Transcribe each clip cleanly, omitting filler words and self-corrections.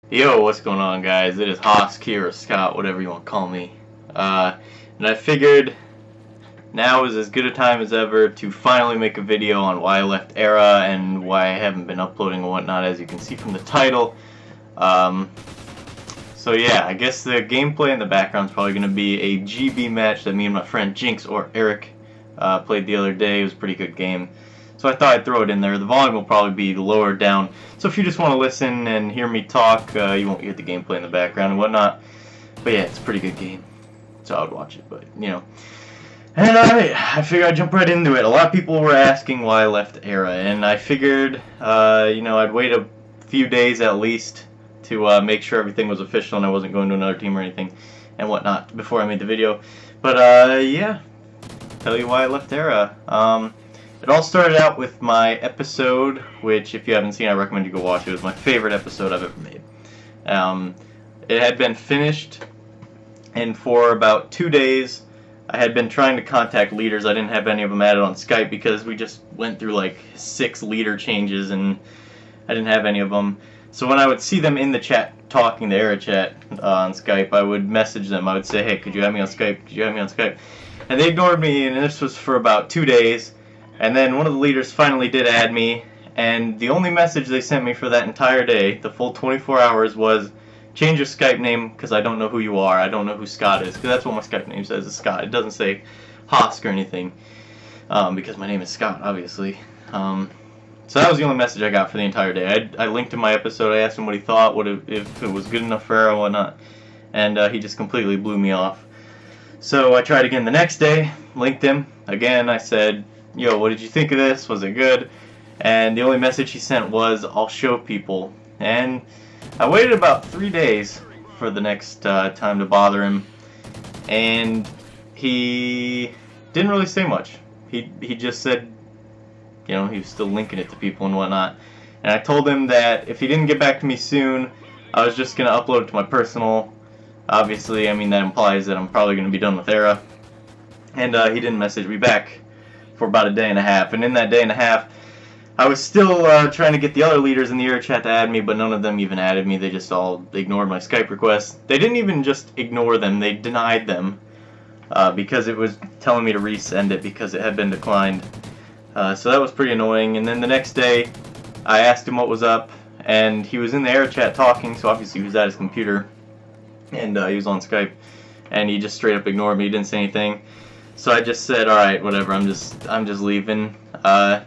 Yo, what's going on, guys? It is Hosc here, or Scott, whatever you want to call me. And I figured now is as good a time as ever to finally make a video on why I left eRa and why I haven't been uploading and whatnot, as you can see from the title. So yeah, I guess the gameplay in the background is probably going to be a GB match that me and my friend Jinx, or Eric, played the other day. It was a pretty good game. So I thought I'd throw it in there. The volume will probably be lower down. So if you just want to listen and hear me talk, you won't get the gameplay in the background and whatnot. But yeah, it's a pretty good game. So I would watch it, but you know. And I figured I'd jump right into it. A lot of people were asking why I left eRa, and I figured, you know, I'd wait a few days at least to make sure everything was official and I wasn't going to another team or anything and whatnot before I made the video. But yeah, tell you why I left eRa. It all started out with my episode, which if you haven't seen, I recommend you go watch it. It was my favorite episode I've ever made. It had been finished, and for about 2 days I had been trying to contact leaders. I didn't have any of them added on Skype because we just went through like 6 leader changes and I didn't have any of them. So when I would see them in the chat talking, the eRa chat on Skype, I would message them. I would say, hey, could you have me on Skype? Could you have me on Skype? And they ignored me, and this was for about 2 days. And then one of the leaders finally did add me, and the only message they sent me for that entire day, the full 24 hours, was change your Skype name because I don't know who you are. I don't know who Scott is, because that's what my Skype name says, is Scott. It doesn't say Hosc or anything, because my name is Scott, obviously. So that was the only message I got for the entire day. I linked to my episode. I asked him what he thought, if it was good enough for eRa or whatnot, and he just completely blew me off. So I tried again the next day, linked him. Again, I said, yo, what did you think of this? Was it good? And the only message he sent was, I'll show people. And I waited about 3 days for the next time to bother him, and he didn't really say much. He just said, you know, he was still linking it to people and whatnot. And I told him that if he didn't get back to me soon, I was just going to upload it to my personal. Obviously, I mean, that implies that I'm probably going to be done with eRa. And he didn't message me back for about a day and a half, and in that day and a half I was still trying to get the other leaders in the eRa chat to add me, but none of them even added me. They just all ignored my Skype requests. They didn't even just ignore them, they denied them because it was telling me to resend it because it had been declined. So that was pretty annoying. And then the next day I asked him what was up, and he was in the eRa chat talking, so obviously he was at his computer, and he was on Skype, and he just straight up ignored me. He didn't say anything. So I just said, alright, whatever, I'm just leaving. At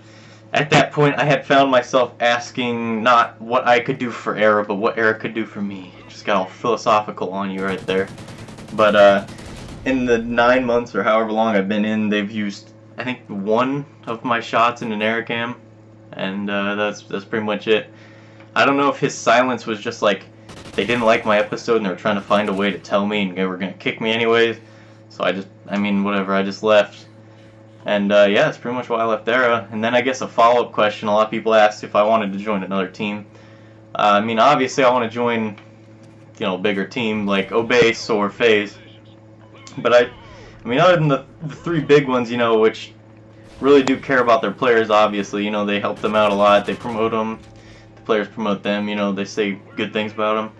that point, I had found myself asking not what I could do for eRa, but what eRa could do for me. It just got all philosophical on you right there. But in the 9 months or however long I've been in, they've used, I think, 1 of my shots in an eRa cam, and that's pretty much it. I don't know if his silence was just like they didn't like my episode and they were trying to find a way to tell me and they were going to kick me anyways. So I mean, whatever, I just left. And yeah, that's pretty much why I left eRa. And then I guess a follow-up question, a lot of people asked if I wanted to join another team. I mean, obviously I want to join, you know, a bigger team like Obase or FaZe. But I mean, other than the 3 big ones, you know, which really do care about their players, obviously, you know, they help them out a lot, they promote them, the players promote them, you know, they say good things about them.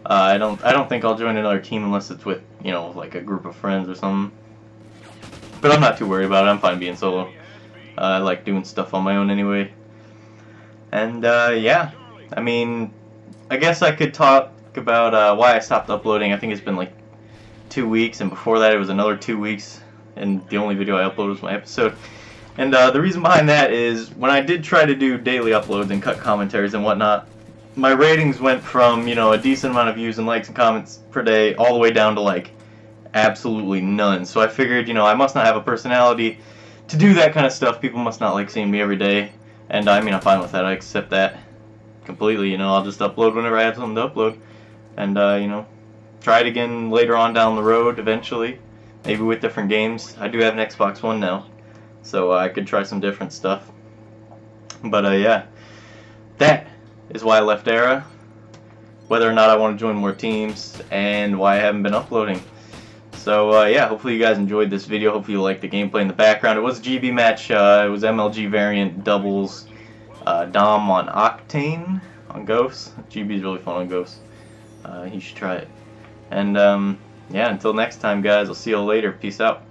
I don't think I'll join another team unless it's with, you know, like a group of friends or something. But I'm not too worried about it. I'm fine being solo. I like doing stuff on my own anyway. And yeah, I mean, I guess I could talk about why I stopped uploading. I think it's been like 2 weeks, and before that it was another 2 weeks, and the only video I uploaded was my episode. And the reason behind that is when I did try to do daily uploads and cut commentaries and whatnot, my ratings went from, you know, a decent amount of views and likes and comments per day all the way down to like absolutely none. So I figured, you know, I must not have a personality to do that kind of stuff. People must not like seeing me every day, and I mean, I'm fine with that. I accept that completely. You know, I'll just upload whenever I have something to upload, and you know, try it again later on down the road eventually, maybe with different games. I do have an Xbox One now, so I could try some different stuff. But yeah, that is why I left eRa, whether or not I want to join more teams, and why I haven't been uploading. So yeah, hopefully you guys enjoyed this video. Hopefully you liked the gameplay in the background. It was a GB match. It was MLG variant doubles, Dom on Octane on Ghosts. GB is really fun on Ghosts. You should try it. And yeah, until next time, guys, I'll see you all later. Peace out.